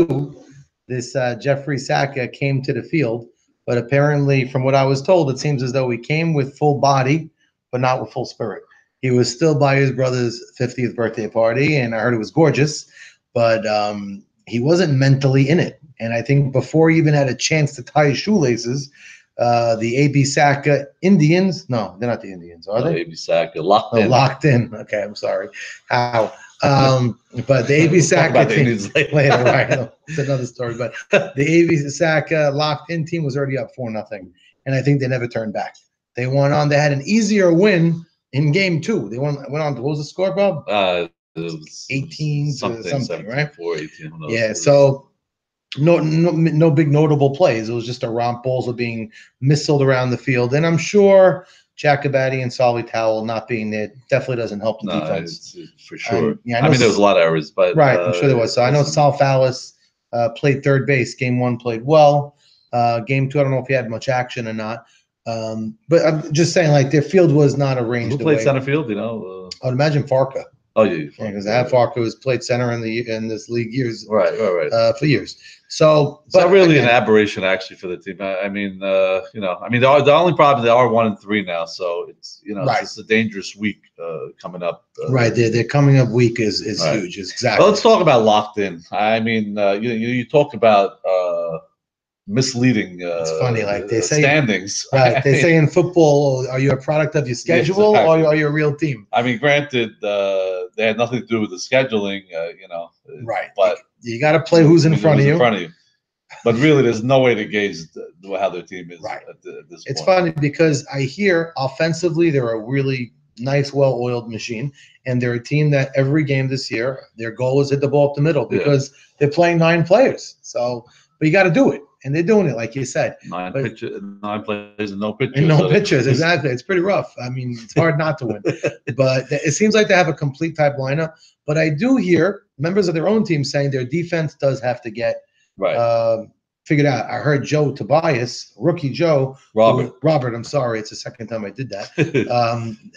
2, this Jeffrey Saka came to the field, but apparently, from what I was told, it seems as though he came with full body, but not with full spirit. He was still by his brother's 50th birthday party, and I heard it was gorgeous, but he wasn't mentally in it. And I think before he even had a chance to tie his shoelaces, the AB Saka Indians, no, they're not the Indians, are they? AB Saka locked in. Locked in. Okay, I'm sorry. How? But the AB Saka team later, right? It's another story. But the AB Saka locked in team was already up 4-0, and I think they never turned back. They went on. They had an easier win in game 2. They went on. What was the score, Bob? It was 18 to something, right? 18. Yeah. So no big notable plays. It was just a romp. Balls were being missiled around the field, and I'm sure Jacobati and Solly Towell not being there definitely doesn't help the defense. For sure. Yeah, I mean, there was a lot of errors, but right, I'm sure there was. So I know Sal Fallis played third base. Game 1 played well. Game 2, I don't know if he had much action or not. But I'm just saying, like, their field was not arranged. Who played center field? You know, I would imagine Farka. Oh yeah, because Farka has played center in this league years. Right. For years. So, it's not really an aberration actually for the team. I mean, the only problem, they are 1-3 now, so it's right. It's a dangerous week coming up. Right, their coming up week is right. huge. Is exactly. Well, let's talk about locked in. I mean, you talk about misleading. It's funny, like they say standings. Right, they say in football, are you a product of your schedule, exactly. Or are you a real team? I mean, granted, they had nothing to do with the scheduling, Right, but you got to play who's in front of you. But really, there's no way to gauge how their team is right. at this point. It's funny because I hear offensively they're a really nice, well-oiled machine, and they're a team that every game this year, their goal is hit the ball up the middle because they're playing 9 players. So, but you got to do it, and they're doing it, like you said. 9 players and no pitchers. And no pitchers, exactly. It's pretty rough. I mean, it's hard not to win. But it seems like they have a complete type lineup. But I do hear members of their own team saying their defense does have to get figured out. I heard Joe Tobias, rookie Joe. Robert, I'm sorry. It's the second time I did that.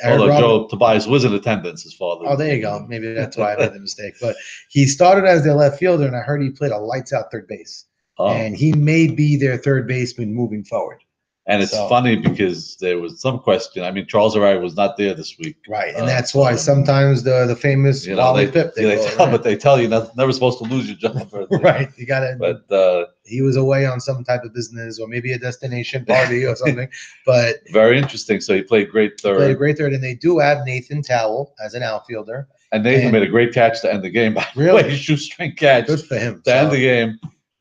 Although Joe Tobias was in attendance, his father. Oh, there you go. Maybe that's why I made the mistake. But he started as their left fielder, and I heard he played a lights-out third base. Oh. And he may be their third baseman moving forward. And it's funny because there was some question. I mean, Charles O'Reilly was not there this week. Right, and that's why sometimes the famous Wally Pipp. But they tell you never supposed to lose your job. Right, you got to. But he was away on some type of business or maybe a destination party or something. But very interesting. So he played great third. And they do have Nathan Towell as an outfielder. And Nathan made a great catch to end the game. Really, shoestring catch. Good for him to end the game.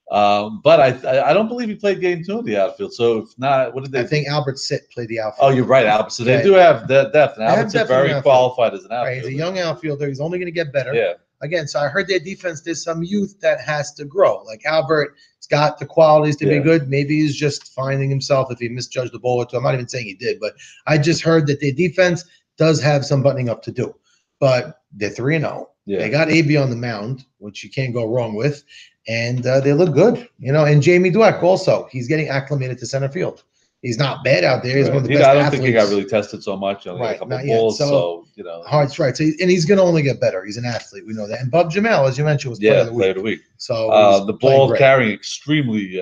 But I don't believe he played game 2 in the outfield. So if not, what did they? I think Albert Sitt played the outfield. Oh, you're right, Albert. So they do have depth. And Albert Sitt very qualified as an outfielder. Right, he's a young outfielder. He's only going to get better. Yeah. Again, so I heard their defense. There's some youth that has to grow. Like Albert's got the qualities to be good. Maybe he's just finding himself if he misjudged the ball or two. I'm not even saying he did, but I just heard that their defense does have some buttoning up to do. But they're 3-0. Yeah. They got AB on the mound, which you can't go wrong with. And they look good, and Jamie Dweck also. He's getting acclimated to center field. He's not bad out there. He's one of the best I don't athletes. think he got really tested so much. Only a couple balls, so Hart's right. So and he's going to only get better. He's an athlete. We know that. And Bob Jamel, as you mentioned, was player of the week. So the ball carrying extremely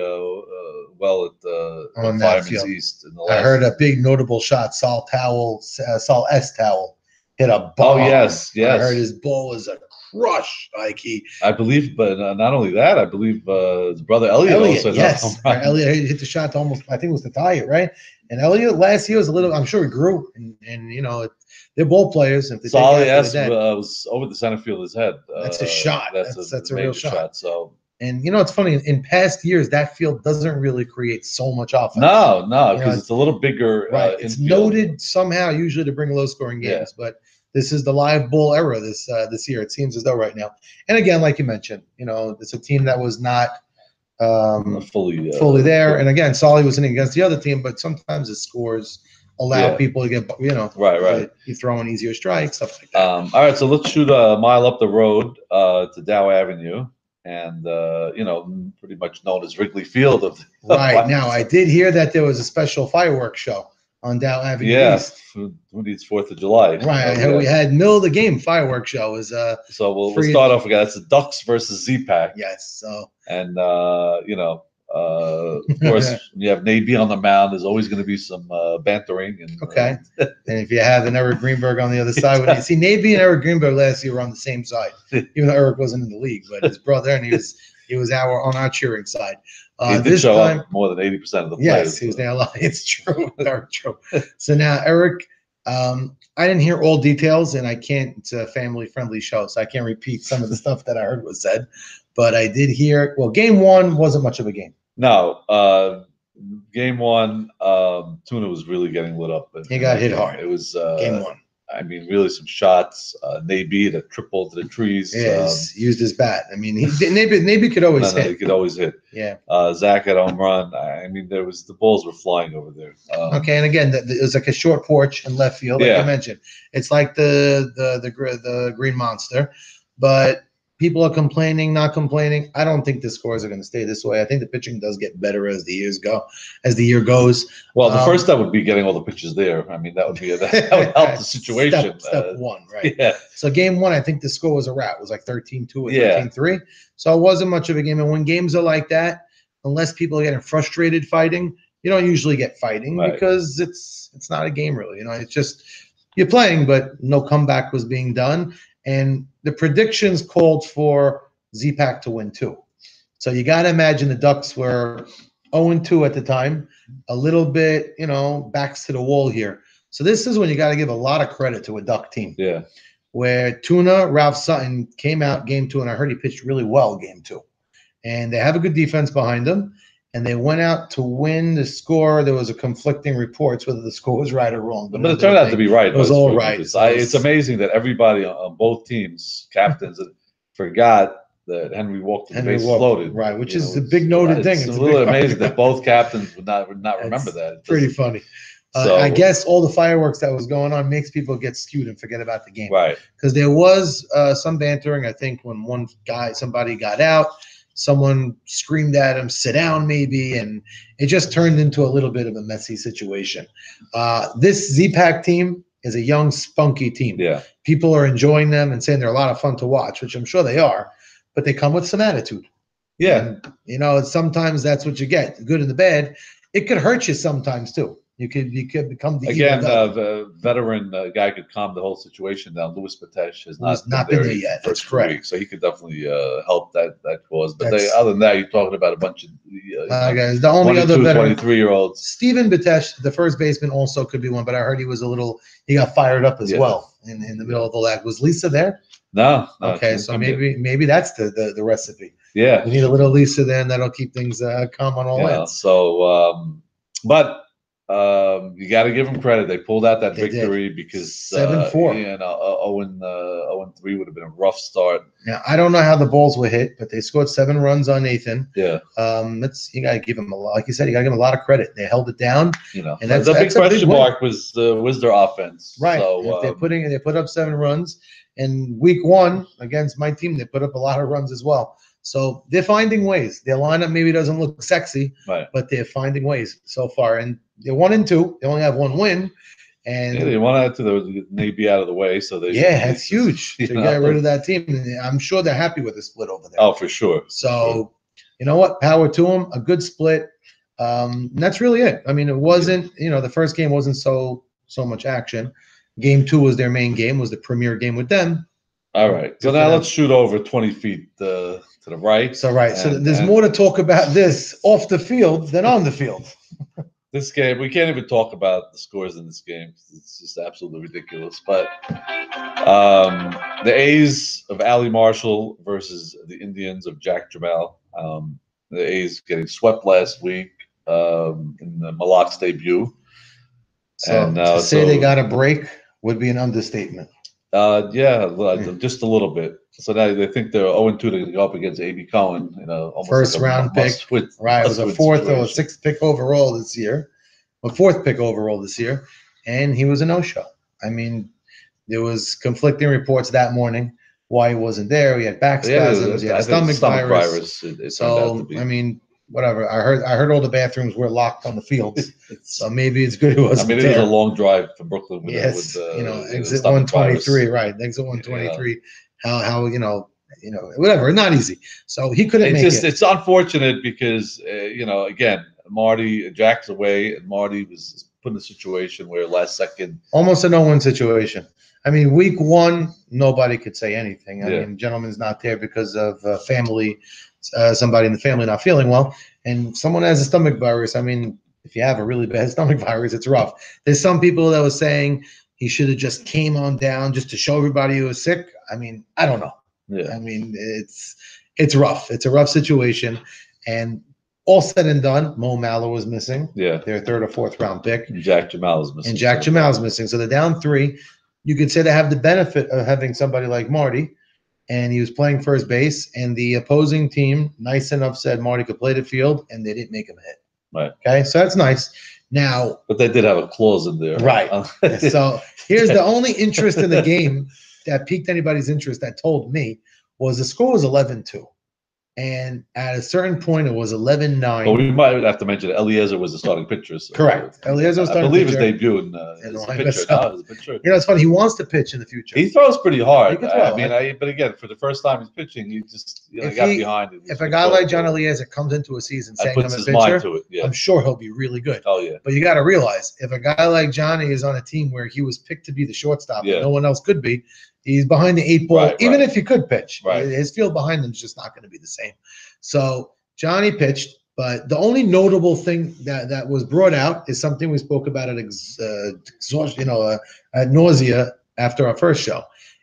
well at the Fireman's East. I heard a big notable shot. Saul S. Towell hit a Oh ball. yes. I heard his ball was a crush, like I believe, but not only that, I believe his brother Elliot also. Yes, Elliot hit the shot to almost, I think it was to tie it, right? And Elliot last year was a little, I'm sure he grew, and they're ball players. If they Solly S was over the center fielder's head. That's a shot. That's a real shot. So. And it's funny. In past years, that field doesn't really create so much offense. No, because it's a little bigger. Right, it's noted somehow usually to bring low-scoring games, but this is the live ball era this year. It seems as though right now. And again, like you mentioned, it's a team that was not fully there. And again, Solly was in against the other team, but sometimes the scores allow people to get right. You throw in easier strikes, stuff like that. All right, so let's shoot a mile up the road to Dow Avenue. And pretty much known as Wrigley Field. Right now, I did hear that there was a special fireworks show on Dow Avenue Yeah, East. who needs 4th of July? Right. Oh, We yeah. had middle of the game fireworks show was So we'll free- start off again. That's the Ducks versus Z-Pack. yes. So And, of course, when you have Navy on the mound, there's always going to be some bantering. And, okay. And if you have an Eric Greenberg on the other side, when you see Navy and Eric Greenberg last year were on the same side, even though Eric wasn't in the league, but his brother and he was on our cheering side. he did This show time, up more than 80% of the yes, players. he was there a lot. It's true, very true. So now Eric, I didn't hear all details, and I can't. It's a family-friendly show, so I can't repeat some of the stuff that I heard was said. But I did hear. Well, game one wasn't much of a game. No, game one, Tuna was really getting lit up. He got hit hard. It was Game one. I mean, really some shots. Nabi that tripled to the trees. Yes, used his bat. I mean, Navy could always He hit. could always hit. Yeah. Zach had home run. I mean, the balls were flying over there. Okay, and again, it was like a short porch in left field, like Yeah. I mentioned. It's like the Green Monster, but people are complaining, not complaining. I don't think the scores are going to stay this way. I think the pitching does get better as the year goes. Well, the first step would be getting all the pitches there. I mean, that would help the situation. Step one, right? Yeah. So game one, I think the score was a wrap. It was like 13-2 or Yeah. 13-3. So it wasn't much of a game. And when games are like that, unless people are getting frustrated fighting, you don't usually get fighting Right. because it's not a game really. It's just you're playing, but no comeback was being done. And the predictions called for Z-Pack to win 2. So you got to imagine the Ducks were 0-2 at the time, a little bit, backs to the wall here. So this is when you got to give a lot of credit to a Duck team. Yeah. Where Tuna, Ralph Sutton came out game 2, and I heard he pitched really well game 2. And they have a good defense behind them, and they went out to win the score. There was a conflicting reports whether the score was right or wrong. But it turned out to be right. It was all right. It's amazing that everybody on both teams, captains, forgot that Henry walked the bases loaded. Right, which is a big noted thing. It's a little amazing that both captains would not remember that. It's pretty funny. So, I guess all the fireworks that was going on makes people get skewed and forget about the game. Right. Because there was some bantering. I think when somebody got out, someone screamed at him, sit down maybe, and it just turned into a little bit of a messy situation. This Z-Pack team is a young, spunky team. Yeah. People are enjoying them and saying they're a lot of fun to watch, which I'm sure they are, but they come with some attitude. Yeah. And, sometimes that's what you get, the good and the bad. It could hurt you sometimes too. You could become the Again, the veteran guy could calm the whole situation down. Louis Patesh has not been there yet. That's correct. So he could definitely help that cause. But That's- other than that, you're talking about a bunch of guys, the only other veteran, 23-year-olds. Stephen Batesh, the first baseman, also could be one, but I heard he got fired up as Yeah. well in the middle of the lag. Was Lisa there? No. Okay, so maybe that's the recipe. Yeah. We need a little Lisa there, and that'll keep things calm on all ends. So, but you got to give them credit. They pulled out that They did. victory because 7-4. 0-3 would have been a rough start. Now I don't know how the balls were hit, but they scored 7 runs on Nathan. Yeah. You got to give them a lot. Like you said, you got to give them a lot of credit. They held it down. And that's the big a big question win. mark was their offense. Right. So They put up 7 runs, and week 1 against my team, they put up a lot of runs as well. So they're finding ways. Their lineup maybe doesn't look sexy, right. but they're finding ways so far. And they're 1-2. They only have 1 win. And they wanted to maybe out of the way, so they that's huge to get rid of that team. And I'm sure they're happy with the split over there. Oh, for sure. So you know what? Power to them. A good split. And that's really it. I mean, it wasn't. The first game wasn't so much action. Game 2 was their main game. Was the premier game with them. All right. So now let's shoot over 20 feet to the right. So there's more to talk about this off the field than on the field. This game, we can't even talk about the scores in this game. It's just absolutely ridiculous. But the A's of Ali Marshall versus the Indians of Jack Jamal. The A's getting swept last week in the Malak's debut. So to say they got a break would be an understatement. Just a little bit. So now they think they're 0-2 to go up against A.B. Cohen. Almost First round pick. Right, it was a 4th or 6th pick overall this year, a 4th pick overall this year, and he was a no-show. I mean, there was conflicting reports that morning why he wasn't there. He had back spasms, he had a stomach virus. So I mean, whatever. I heard all the bathrooms were locked on the fields, so maybe it's good it I wasn't mean, it there. is a long drive from Brooklyn. Yes, with exit stomach 123, virus. right? Exit 123. How whatever, not easy. So he couldn't make it. It's unfortunate because again, Jack's away, and Marty was put in a situation where last second, Almost a no-win situation. I mean, week one, nobody could say anything. I mean, gentleman's not there because of family, somebody in the family not feeling well, and someone has a stomach virus. I mean, if you have a really bad stomach virus, it's rough. There's some people that were saying he should have just came on down just to show everybody he was sick. I mean, I don't know. Yeah. I mean, it's rough. It's a rough situation, and all said and done, Mo Mallow was missing. Yeah. Their third or fourth round pick. And Jack Jamal is missing. And Jack Jamal's missing. So they're down 3. You could say they have the benefit of having somebody like Marty, and he was playing first base, and the opposing team, nice enough, said Marty could play the field, and they didn't make him hit. Right. Okay, so that's nice. Now, but they did have a clause in there. Right. So here's the only interest in the game that piqued anybody's interest that told me was the score was 11-2. And at a certain point, it was 11-9. Well, we might have to mention that Eliezer was the starting pitcher. So correct. Eliezer was starting I believe pitcher. his debut as a pitcher. It's funny. He wants to pitch in the future. He throws pretty hard. He can throw. But again, for the first time he's pitching, he just got behind it. If a guy like John Eliezer comes into a season saying I'm a pitcher, mind to it, I'm sure he'll be really good. Oh, yeah. But you got to realize, if a guy like Johnny is on a team where he was picked to be the shortstop and no one else could be, he's behind the 8 ball. Even if he could pitch, his field behind him is just not going to be the same. So Johnny pitched, but the only notable thing that was brought out is something we spoke about at at nausea after our first show.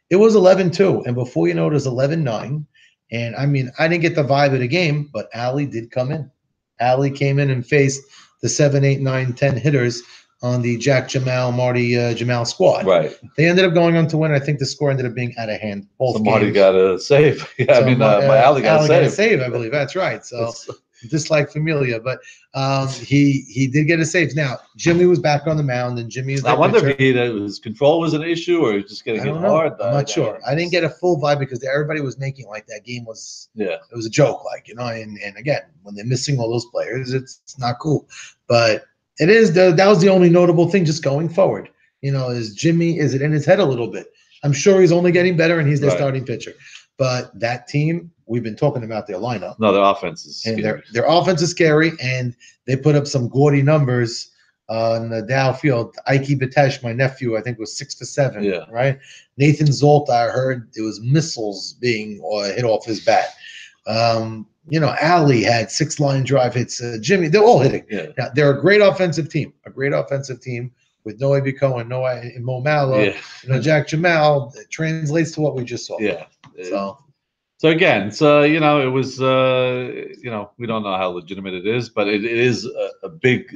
It was 11-2, and before you know it was 11-9. And I mean, I didn't get the vibe of the game, but Allie did come in. Allie came in and faced the 7, 8, 9, 10 hitters on the Jack Jamal, Marty Jamal squad. Right. They ended up going on to win. I think the score ended up being out of hand. Both games. Marty got a save. Yeah, so my Allie got a save. I believe. That's right. So just like Familia, but he did get a save. Now Jimmy was back on the mound, and Jimmy is. I wonder if his control was an issue, or he's just getting hard. I'm not sure. I didn't get a full vibe because everybody was making like that game was. Yeah. It was a joke, and again, when they're missing all those players, it's not cool. But it is. That was the only notable thing just going forward. Is Jimmy? Is it in his head a little bit? I'm sure he's only getting better, and he's their starting pitcher. But that team, we've been talking about their lineup. No, their offense is scary. And their offense is scary, and they put up some gaudy numbers on the Dow Field. Ike Batesh, my nephew, I think was 6 for 7. Yeah. Right. Nathan Zolt, I heard it was missiles being hit off his bat. Allie had 6 line drive hits. Jimmy, they're all hitting. Yeah. Now, they're a great offensive team. With Noah Bico and Mo Mallow. Yeah. Jack Jamal. It translates to what we just saw. Yeah. So again, it was we don't know how legitimate it is, but it is a big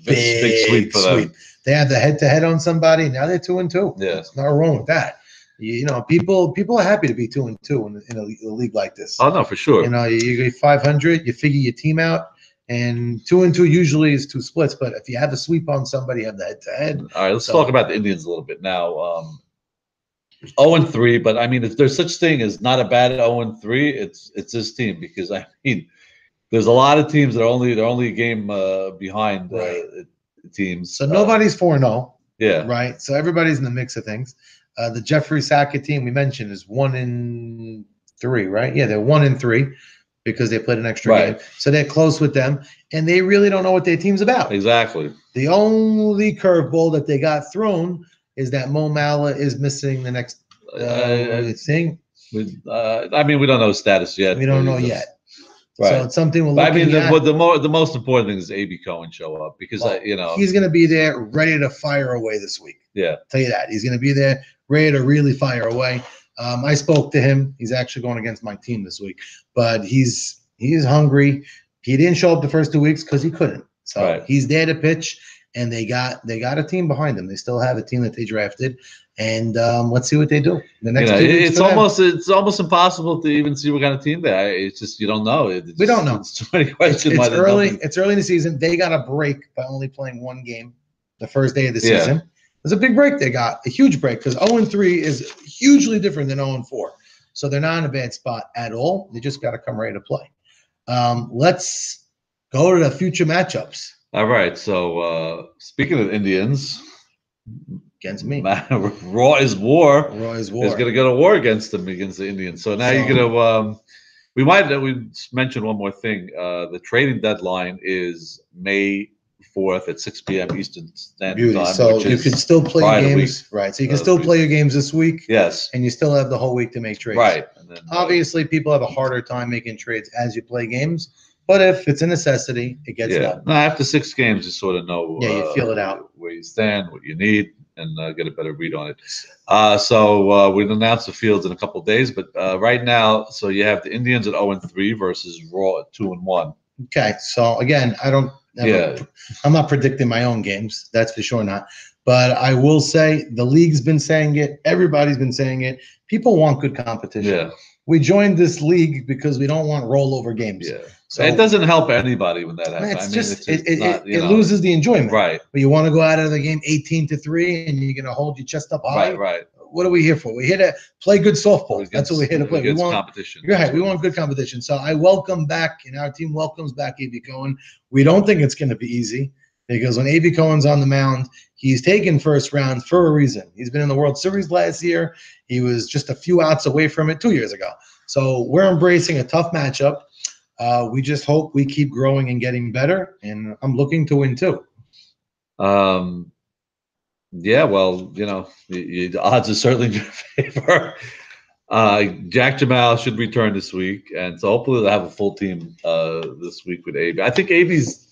big sweep for them. They had the head-to-head on somebody. Now they're 2-2. Yeah, it's not wrong with that. People are happy to be 2-2 in a league like this. Oh no, for sure. You get 500. You figure your team out. And 2-2 usually is 2 splits, but if you have a sweep on somebody, you have the head-to-head. All right, let's talk about the Indians a little bit now. 0-3, but I mean, if there's such thing as not a bad 0-3, it's this team, because I mean, there's a lot of teams that are they're only a game behind teams. So nobody's 4-0. Yeah. Right. So everybody's in the mix of things. The Jeffrey Sackett team we mentioned is 1-3, right? Yeah, they're 1-3. Because they played an extra game. So they're close with them, and they really don't know what their team's about. Exactly. The only curveball that they got thrown is that Mo Mallow is missing the next thing. I mean, we don't know his status yet. We don't know yet. Right. So it's something we're looking at. The most important thing is A.B. Cohen show up, because he's going to be there ready to fire away this week. Yeah. I'll tell you that. He's going to be there ready to really fire away. I spoke to him. He's actually going against my team this week, but he's hungry. He didn't show up the first 2 weeks because he couldn't. So he's there to pitch, and they got a team behind them. They still have a team that they drafted, and let's see what they do. The next 2 weeks it's almost impossible to even see what kind of team they are. It's just you don't know. We don't know. It's too many questions. It's early. It's early in the season. They got a break by only playing 1 game the first day of the season. It was a big break they got, a huge break, because 0-3 is hugely different than 0-4. So they're not in a bad spot at all. They just got to come ready to play. Let's go to the future matchups All right. So speaking of Indians, against me. Raw is war. Roy's Is War. going to go to war against them, against the Indians. So now you're going to. We mentioned one more thing. The trading deadline is May 4th at 6 p.m. Eastern Standard Time. So which you is can still play prior to games, right? So you can the still week. play your games this week, Yes. and you still have the whole week to make trades. Right. And then, Obviously, people have a harder time making trades as you play games, but if it's a necessity, it gets done. No, after 6 games, you sort of know. Yeah, you feel it out where you stand, what you need, and get a better read on it. So we'll announce the fields in a couple of days, but right now, so you have the Indians at 0-3 versus Raw at 2-1. Okay, so again, I'm not predicting my own games. That's for sure not. But I will say the league's been saying it. Everybody's been saying it. People want good competition. Yeah. We joined this league because we don't want rollover games. Yeah. So it doesn't help anybody when that happens. It loses the enjoyment. Right. But you want to go out of the game 18-3 and you're going to hold your chest up high. Right. What are we here for? We're here to play good softball. That's what we're here to play. We want competition. Right. We want good competition. So I welcome back, and our team welcomes back A.B. Cohen. We don't think it's going to be easy because when A.B. Cohen's on the mound, he's taken first round for a reason. He's been in the World Series last year. He was just a few outs away from it 2 years ago. So we're embracing a tough matchup. We just hope we keep growing and getting better, and I'm looking to win too. Yeah, well, the odds are certainly in your favor. Jack Jamal should return this week, and so hopefully they'll have a full team this week with AB. I think AB's.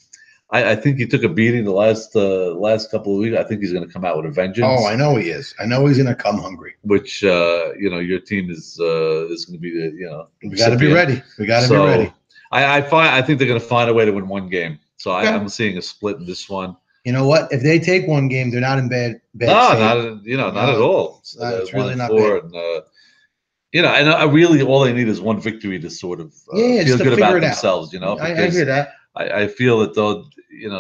I think he took a beating the last couple of weeks. I think he's going to come out with a vengeance. Oh, I know he is. I know he's going to come hungry. Which your team is going to be the We got to be ready. We got to be ready. I think they're going to find a way to win one game. So I'm seeing a split in this one. You know what? If they take one game, they're not in bad no, state. Not at all. It's really not bad. And I really all they need is one victory to sort of feel good about themselves. I hear that. I feel that though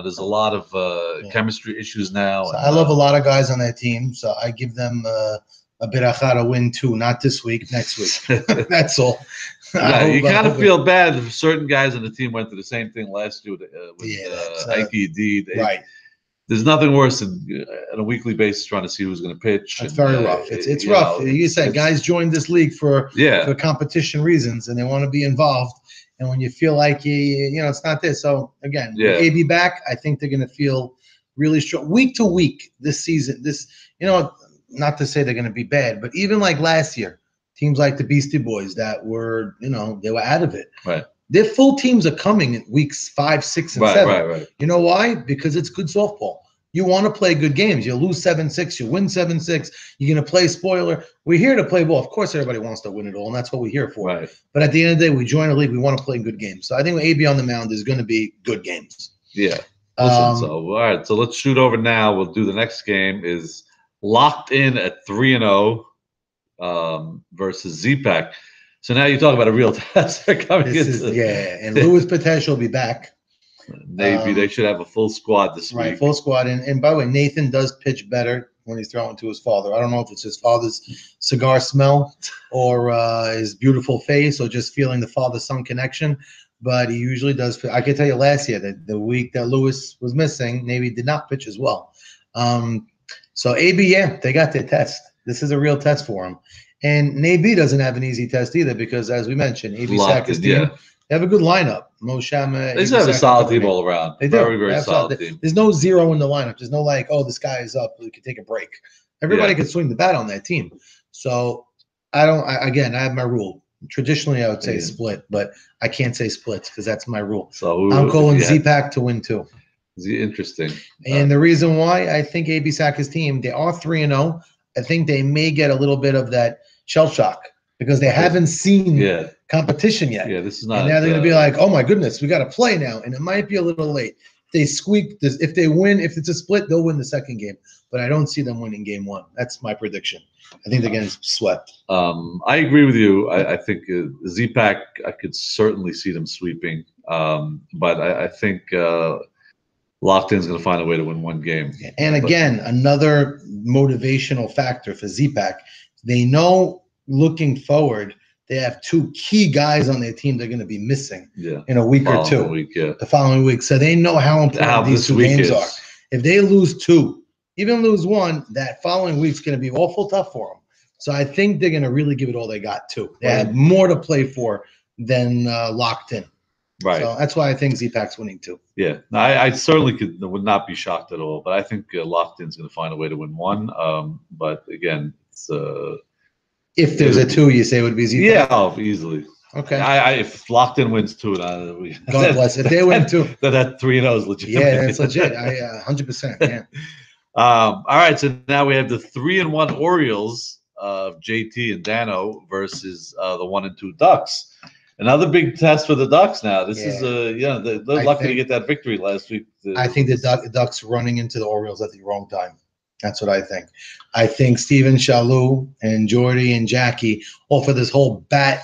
there's a lot of chemistry issues now. So I love a lot of guys on that team, so I give them a bit of a win too. Not this week, next week. That's all. You kind of feel bad if certain guys on the team went through the same thing last year with Ike D. Right. There's nothing worse than on a weekly basis trying to see who's going to pitch. It's very rough. It's rough. You said guys joined this league for competition reasons, and they want to be involved. And when you feel like it's not this. So again, with AB back, I think they're going to feel really strong week to week this season. Not to say they're going to be bad, but even like last year, teams like the Beastie Boys that were, they were out of it. Right. Their full teams are coming in weeks 5, 6, and 7. Right. You know why? Because it's good softball. You want to play good games. You lose 7-6, you win 7-6. You're going to play spoiler. We're here to play ball. Of course, everybody wants to win it all, and that's what we're here for. Right. But at the end of the day, we join a league. We want to play good games. So I think with AB on the mound is going to be good games. Yeah. Listen, all right. So let's shoot over now. We'll do the next game is Locked In at 3-0 versus Z-Pack. So now you talk about a real test coming and Louis Potential will be back. Maybe they should have a full squad this week. Right, full squad. And by the way, Nathan does pitch better when he's throwing to his father. I don't know if it's his father's cigar smell or his beautiful face or just feeling the father-son connection, but he usually does. I can tell you last year that the week that Louis was missing, Navy did not pitch as well. So AB, they got their test. This is a real test for him. And Navy doesn't have an easy test either because, as we mentioned, AB Sack's team, they have a good lineup. Mo Shama. They just have a solid team all around. They do. Very, very solid team. There's no zero in the lineup. There's no like, oh, this guy is up. We could take a break. Everybody can swing the bat on that team. So I have my rule. Traditionally, I would say split, but I can't say splits because that's my rule. So I'm calling Z-Pack to win too. Interesting. And the reason why I think AB Sack's team, they are 3-0. I think they may get a little bit of that shell shock because they haven't seen competition yet. Yeah, this is not. And now they're going to be like, oh my goodness, we got to play now. And it might be a little late. If they win, if it's a split, they'll win the second game. But I don't see them winning game 1. That's my prediction. I think they're getting swept. I agree with you. I think Z-Pack, I could certainly see them sweeping. But I think Locked In is going to find a way to win one game. And again, another motivational factor for Z-Pack. They know looking forward they have two key guys on their team they're going to be missing Yeah. in a week or Following two. week, yeah. The following week. So they know how important these this two week games is. are. If they lose two, even lose one, that following week's going to be awful tough for them. So I think they're going to really give it all they got too. They have more to play for than locked in. Right. So that's why I think Z-Pac's winning too. Yeah. No, I certainly would not be shocked at all. But I think Locked In's going to find a way to win one. But again, it's if there's a two, you say it would be Z-Pac? Yeah, easily. Okay. If Locked In wins two, God bless. If they win two, then that 3-0 is legit. Yeah, that's legit. 100%. Yeah. All right, so now we have the 3-1 Orioles of JT and Dano versus the 1-2 Ducks. Another big test for the Ducks now. This is they're lucky to get that victory last week. I think the Ducks running into the Orioles at the wrong time. That's what I think. I think Steven Shalou and Jordy and Jackie, all for this whole bat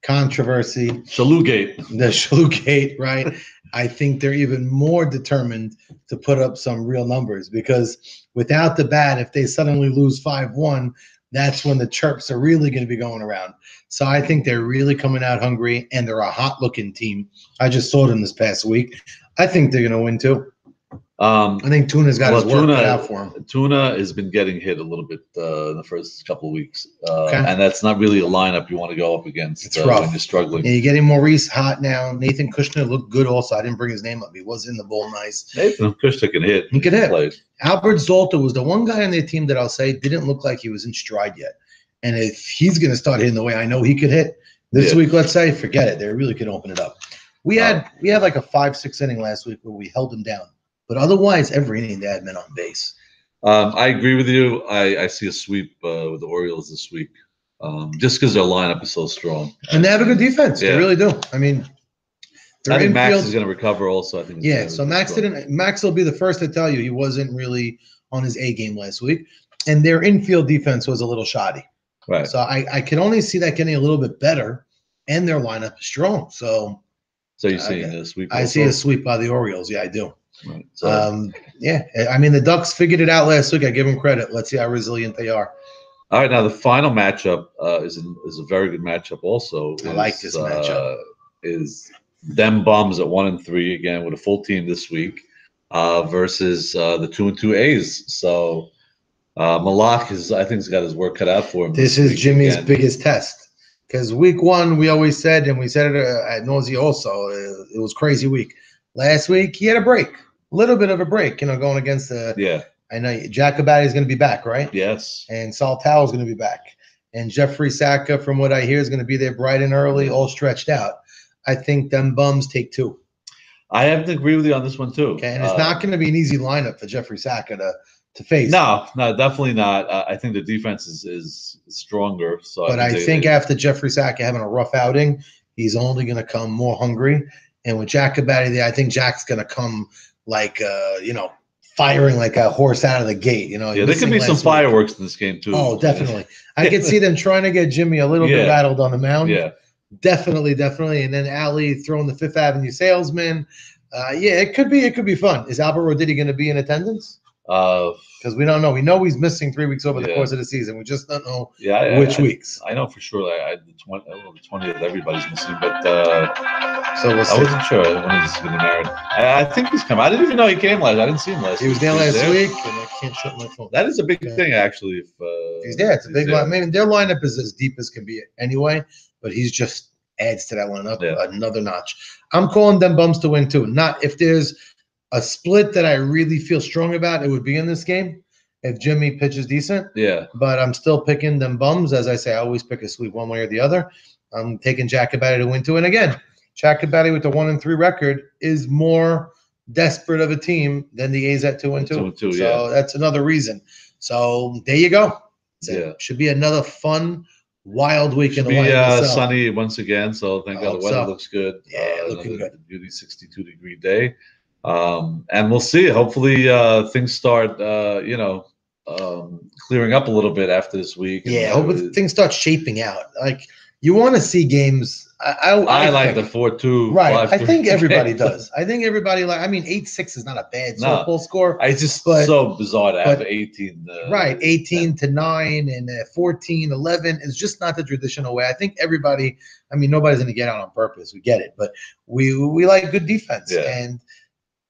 controversy. Shalou-gate. The Shalou-gate, right? I think they're even more determined to put up some real numbers because without the bat, if they suddenly lose 5-1, that's when the chirps are really going to be going around. So I think they're really coming out hungry, and they're a hot-looking team. I just saw them this past week. I think they're going to win, too. I think Tuna's got his work cut out for him. Tuna has been getting hit a little bit in the first couple of weeks. And that's not really a lineup you want to go up against it's rough when you're struggling. And you're getting Maurice hot now. Nathan Kushner looked good also. I didn't bring his name up. He was in the bowl nice. Nathan Kushner can hit. He can hit. Plays. Albert Zolta was the one guy on their team that I'll say didn't look like he was in stride yet. And if he's going to start hitting the way I know he could hit this week, let's say, forget it. They really could open it up. We had like a 5-6 inning last week where we held them down. But otherwise, every inning they had men on base. I agree with you. I see a sweep with the Orioles this week, just because their lineup is so strong. And they have a good defense. They really do. I mean, I think Max is going to recover also. I think. Yeah, so Max will be the first to tell you he wasn't really on his A game last week. And their infield defense was a little shoddy. Right. So I can only see that getting a little bit better. And their lineup is strong. So you're seeing a sweep also? I see a sweep by the Orioles. Yeah, I do. Right. So, yeah, I mean, the Ducks figured it out last week. I give them credit. Let's see how resilient they are. All right, now the final matchup is a very good matchup. Also, I like this matchup. Is them Bums at 1-3 again with a full team this week versus the 2-2 A's. So Malak I think, has got his work cut out for him. This is Jimmy's biggest test because week one we always said, and we said it at nausea also. It was crazy week. Last week he had a break. A little bit of a break, going against the. Yeah. I know Jacobati is going to be back, right? Yes. And Saltao is going to be back. And Jeffrey Saka, from what I hear, is going to be there bright and early, all stretched out. I think them Bums take two. I have to agree with you on this one, too. Okay, and it's not going to be an easy lineup for Jeffrey Saka to face. No, definitely not. I think the defense is stronger. So, but I think after Jeffrey Saka having a rough outing, he's only going to come more hungry. And with Jacobati there, I think Jack's going to come like, firing like a horse out of the gate. Yeah, there could be some fireworks in this game, too. Oh, definitely. I could see them trying to get Jimmy a little bit rattled on the mound. Yeah. Definitely. And then Ali throwing the Fifth Avenue salesman. It could be fun. Is Albert Roditi going to be in attendance? Because we don't know. We know he's missing 3 weeks over the course of the season. We just don't know which weeks. I know for sure. The 20th, everybody's missing, but so we'll see. I wasn't sure when he's going to be married. I think he's coming. I didn't even know he came last. I didn't see him last. He was there last week, and I can't shut my phone. That is a big thing, actually. If he's there, it's a big line. I mean, their lineup is as deep as can be anyway, but he's just adds to that lineup another notch. I'm calling them Bums to win too. Not if there's a split that I really feel strong about, it would be in this game if Jimmy pitches decent. Yeah. But I'm still picking them Bums. As I say, I always pick a sweep one way or the other. I'm taking Jacobati to win 2. And again, Jacobati with the 1-3 record is more desperate of a team than the A's at 2-2. So that's another reason. So there you go. Should be another fun, wild week in the lineup. Sunny once again. So thank God the weather looks good. Yeah, looking good. Beauty 62-degree day. And we'll see. Hopefully, things start, clearing up a little bit after this week. Yeah, hopefully things start shaping out. Like you want to see games. I like think- the 4-2. Right. 5-3. I think everybody does. I think everybody I mean, 8-6 is not a bad No. softball score. It's just But- so bizarre to have but- 18. Right. 18 to 9 and 14, 11 is just not the traditional way. I think everybody, I mean, nobody's going to get out on purpose. We get it. But we like good defense. Yeah. And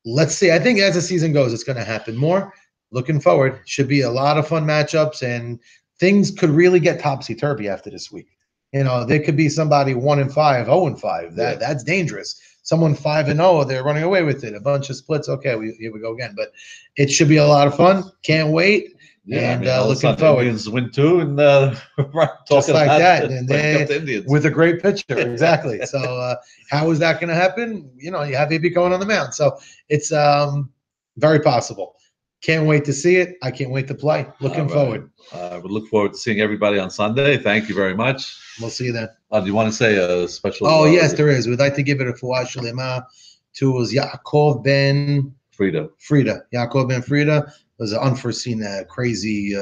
let's see. I think as the season goes, it's going to happen more. Looking forward. Should be a lot of fun matchups, and things could really get topsy-turvy after this week. You know, there could be somebody 1-5, 0-5. Yeah. That's dangerous. Someone 5-0, they're running away with it. A bunch of splits. Okay, here we go again. But it should be a lot of fun. Can't wait. Yeah, And, all of a looking sudden forward. Indians win 2, and right, Just talking like about that, the- and breaking up they- the Indians. With a great pitcher, exactly. So how is that going to happen? You know, you have AB going on the mound. So it's very possible. Can't wait to see it. I can't wait to play. Looking All right. forward. We look forward to seeing everybody on Sunday. Thank you very much. We'll see you then. Do you want to say a special? Oh, yes, there is. We'd like to give it a fuah shlema to Yaakov Ben Frida. Frida. Yaakov Ben Frida was an unforeseen, crazy,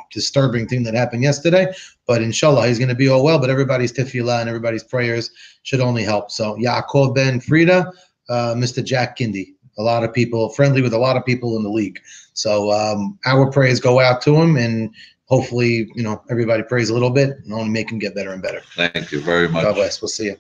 disturbing thing that happened yesterday. But inshallah, he's going to be all well. But everybody's tefillah and everybody's prayers should only help. So Yaakov Ben Frida, Mr. Jack Kindy. A lot of people, friendly with a lot of people in the league. So our prayers go out to him, and hopefully, you know, everybody prays a little bit and only make him get better and better. Thank you very much. God bless. We'll see you.